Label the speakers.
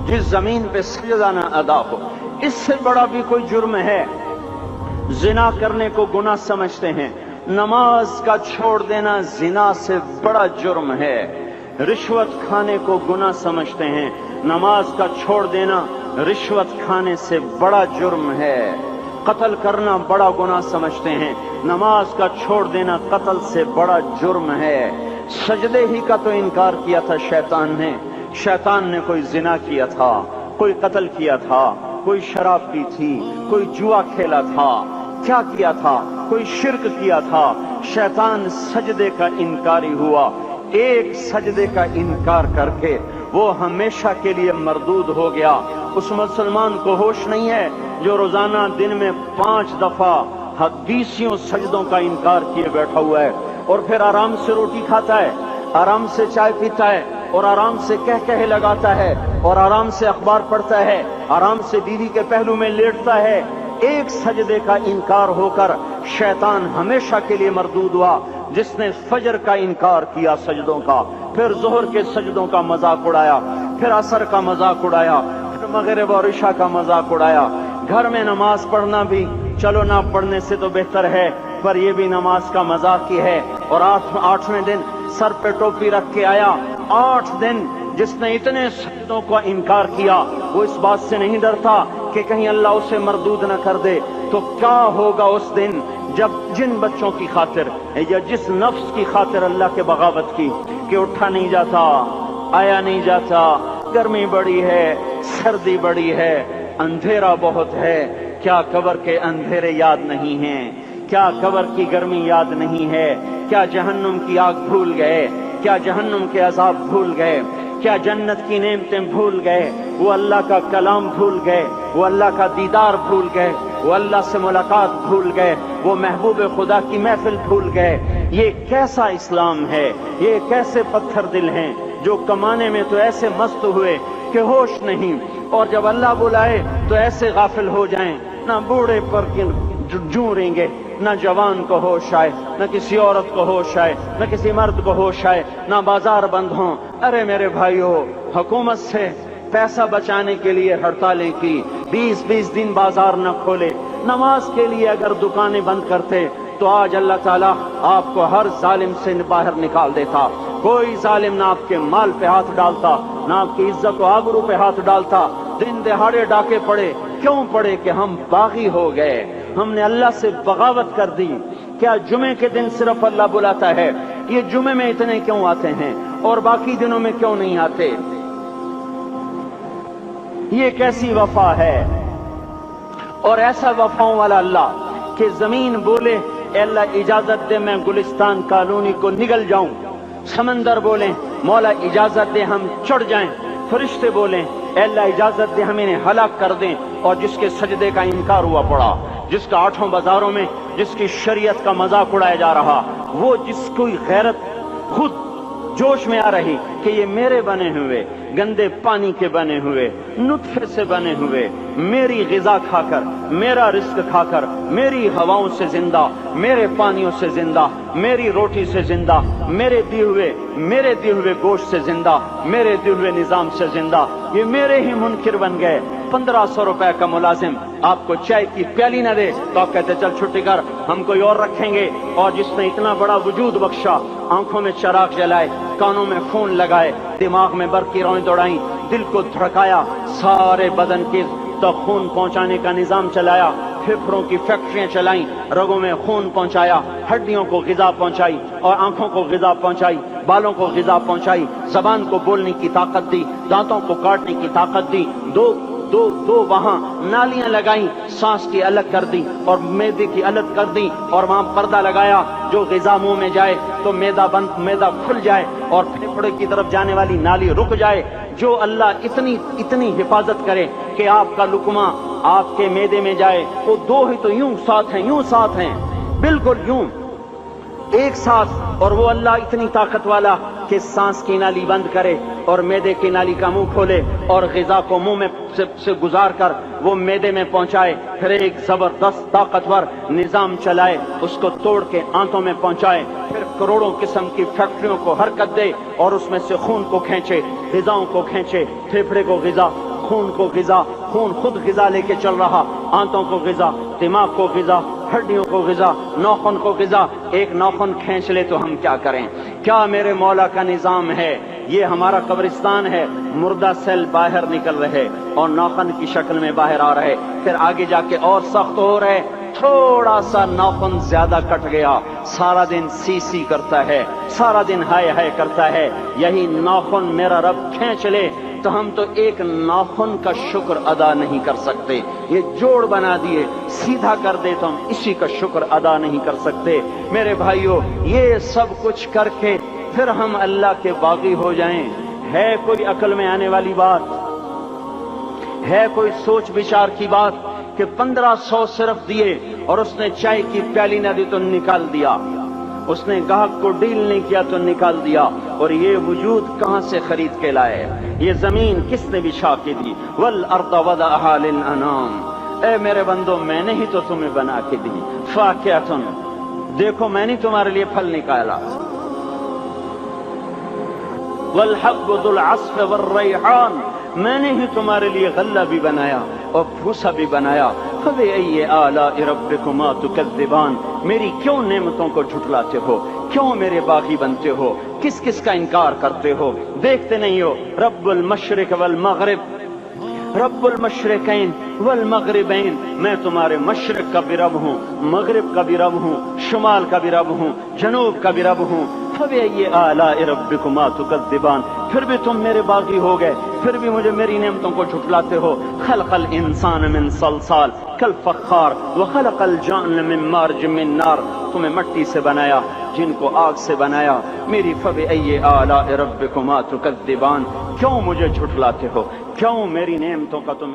Speaker 1: जिस जमीन पे सजदा न अदा हो। इससे बड़ा भी कोई जुर्म है? जिना करने को गुनाह समझते हैं, नमाज का छोड़ देना जिना से बड़ा जुर्म है। रिश्वत खाने को गुनाह समझते हैं, नमाज का छोड़ देना रिश्वत खाने से बड़ा जुर्म है। कत्ल करना बड़ा गुनाह समझते हैं, नमाज का छोड़ देना कत्ल से बड़ा जुर्म है। सजदे ही का तो इनकार किया था शैतान ने कोई जिना किया था, कोई कत्ल किया था, कोई शराब पी थी, कोई जुआ खेला था, क्या किया था, कोई शिर्क किया था। शैतान सजदे का इनकारी हुआ। एक सजदे का इनकार करके वो हमेशा के लिए मरदूद हो गया। उस मुसलमान को होश नहीं है जो रोजाना दिन में 5 दफा 20 सजदों का इनकार किए बैठा हुआ है, और फिर आराम से रोटी खाता है, आराम से चाय पीता है, और आराम से कह कहे लगाता है, और आराम से अखबार पढ़ता है, आराम से बीवी के पहलू में लेटता है। एक सजदे का इनकार होकर शैतान हमेशा के लिए मरदूद हुआ। जिसने फजर का इनकार किया सजदों का, फिर जोहर के सजदों का मजाक उड़ाया, फिर असर का मजाक उड़ाया, फिर मगरिब और इशा का मजाक उड़ाया। घर में नमाज पढ़ना भी चलो ना पढ़ने से तो बेहतर है, पर यह भी नमाज का मजाक ही है। और 8वें दिन सर पे टोपी रख के आया। 8 दिन जिसने इतने सजदों का इनकार किया, वो इस बात से नहीं डरता कि कहीं अल्लाह उसे मरदूद न कर दे। तो क्या होगा उस दिन जब जिन बच्चों की खातिर या जिस नफ्स की खातिर अल्लाह के बगावत की कि उठा नहीं जाता, आया नहीं जाता, गर्मी बड़ी है, सर्दी बड़ी है, अंधेरा बहुत है, क्या कब्र के अंधेरे याद नहीं हैं? क्या कब्र की गर्मी याद नहीं है? क्या जहन्नुम की आग भूल गए? क्या जहन्नुम के अजाब भूल गए? क्या जन्नत की नेमतें भूल गए? वो अल्लाह का कलाम भूल गए, वो अल्लाह का दीदार भूल गए, वो अल्लाह से मुलाकात भूल गए, वो महबूब खुदा की महफिल भूल गए। ये कैसा इस्लाम है? ये कैसे पत्थर दिल हैं जो कमाने में तो ऐसे मस्त हुए कि होश नहीं, और जब अल्लाह बुलाए तो ऐसे गाफिल हो जाएं, ना बूढ़े पर जूरेंगे, न जवान को होश आए, न किसी औरत को होश आए, न किसी मर्द को होश आए, न बाजार बंद हों। अरे मेरे भाइयों, हुकूमत से पैसा बचाने के लिए हड़तालें की, 20-20 दिन बाजार न खोले, नमाज के लिए अगर दुकानें बंद करते तो आज अल्लाह ताला आपको हर जालिम से बाहर निकाल देता। कोई जालिम ना आपके माल पे हाथ डालता, ना आपकी इज्जत और आबरू पे हाथ डालता। दिन दहाड़े डाके पड़े, क्यों पड़े? कि हम बागी हो गए, हमने अल्लाह से बगावत कर दी। क्या जुमे के दिन सिर्फ अल्लाह बुलाता है? ये जुमे में इतने क्यों आते हैं और बाकी दिनों में क्यों नहीं आते? ये कैसी वफा है? और ऐसा वफाओं वाला अल्लाह कि जमीन बोले अल्लाह इजाजत दे मैं गुलिस्तान कॉलोनी को निगल जाऊं, समंदर बोले मौला इजाजत दे हम चढ़ जाएं, फरिश्ते बोले अल्लाह इजाजत दे हम इन्हें हलाक कर दें। और जिसके सजदे का इनकार हुआ पड़ा, जिसका 8 बाजारों में जिसकी शरीयत का मजाक उड़ाया जा रहा, वो जिसको गैरत खुद जोश में आ रही कि ये मेरे बने हुए गंदे पानी के बने हुए नुत्फे से बने हुए, मेरी गिजा खाकर, मेरा रिस्क खाकर, मेरी हवाओं से जिंदा, मेरे पानियों से जिंदा, मेरी रोटी से जिंदा, मेरे दिए हुए गोश्त से जिंदा, मेरे दिए हुए निजाम से जिंदा, ये मेरे ही मुनकिर बन गए। 1500 रुपए का मुलाजिम आपको चाय की प्याली न दे तो आप कहते चल छुट्टी कर, हम कोई और रखेंगे। और जिसने इतना बड़ा वजूद बख्शा, आंखों में चराग जलाए, कानों में खून लगाए, दिमाग में बरकी रौं दौड़ाई, दिल को धड़काया, सारे बदन के तो खून पहुंचाने का निजाम चलाया, फेफड़ों की फैक्ट्रियां चलाई, रगों में खून पहुंचाया, हड्डियों को गिजा पहुंचाई और आंखों को गिजा पहुंचाई, बालों को गिजा पहुंचाई, जबान को बोलने की ताकत दी, दांतों को काटने की ताकत दी, दो वहां नालियां लगाई, सांस की अलग कर दी और मैदे की अलग कर दी, और वहां पर्दा लगाया, जो गिजा मुंह में जाए तो मैदा खुल जाए और फेफड़े की तरफ जाने वाली नाली रुक जाए। जो अल्लाह इतनी हिफाजत करे कि आपका लुकमा आपके मैदे में जाए, वो दो ही तो यूं साथ हैं, बिल्कुल यूं एक साथ। और वो अल्लाह इतनी ताकत वाला कि सांस की नाली बंद करे और मैदे की नाली का मुंह खोले और गिजा को मुंह में से गुजार कर वो मैदे में पहुंचाए, फिर एक जबरदस्त ताकतवर निजाम चलाए, उसको तोड़ के आंतों में पहुंचाए, फिर करोड़ों किस्म की फैक्ट्रियों को हरकत दे और उसमें से खून को खींचे, गिजाओं को खींचे, फेफड़े को गिजा, خون کو غذا، خون خود غذا لے کے چل رہا، آنتوں کو غذا، دماغ کو غذا، ہڈیوں کو غذا، ناخن کو غذا۔ ایک ناخن کھینچ لے تو ہم کیا کریں؟ کیا میرے مولا کا نظام ہے؟ یہ ہمارا قبرستان ہے، مردہ سیل باہر نکل رہے اور ناخن کی شکل میں باہر آ رہے، پھر آگے جا کے اور سخت ہو رہے، تھوڑا سا ناخن زیادہ کٹ گیا، سارا دن سی سی کرتا ہے، سارا دن ہائے ہائے کرتا ہے۔ یہی ناخن میرا رب کھینچ لے تو ہم تو ایک ناخن کا شکر ادا نہیں کر سکتے۔ یہ جوڑ بنا دیے، سیدھا کر دے تو ہم اسی کا شکر ادا نہیں کر سکتے۔ میرے بھائیو، یہ سب کچھ کر کے پھر ہم اللہ کے باغی ہو جائیں، ہے کوئی عقل میں آنے والی بات؟ ہے کوئی سوچ بچار کی بات کہ 1500 صرف دیے اور اس نے چائے کی پیالی نہ دی تو نکال دیا، اس نے گاہک کو ڈیل نہیں کیا تو نکال دیا، اور یہ وجود کہاں سے خرید کے لائے؟ یہ زمین کس نے بچھا کے دی؟ والارض وضعها للانام، اے میرے بندو میں نے ہی تو تمہیں بنا کے دی۔ فاکہۃ، دیکھو میں نے تمہارے لیے پھل نکالا، والحب ذو العصف والریحان، میں نے ہی تمہارے لیے غلہ بھی بنایا اور بھوسا بھی بنایا۔ فبأي آلاء ربكما تكذبان، میری کیوں نعمتوں کو جھٹلاتے ہو؟ کیوں میرے باغی بنتے ہو؟ کس کس کا انکار کرتے ہو؟ دیکھتے نہیں ہو رب المشرق والمغرب، رب المشرقین والمغربین، میں تمہارے مشرق کا بھی رب ہوں، مغرب کا بھی رب ہوں، شمال کا بھی رب ہوں، جنوب کا بھی رب ہوں۔ فبأي آلاء ربكما تكذبان، پھر بھی تم میرے باغی ہو گئے، پھر بھی مجھے میری نعمتوں کو جھٹلاتے ہو۔ خلق الانسان من صلصال کالفخار وخلق الجان من مارج من نار، تمہیں مٹی سے بنایا، جن کو آگ سے بنایا۔ میری فبأي آلاء ربكما تكذبان، کیوں مجھے جھٹلاتے ہو؟ کیوں میری نعمتوں کا تم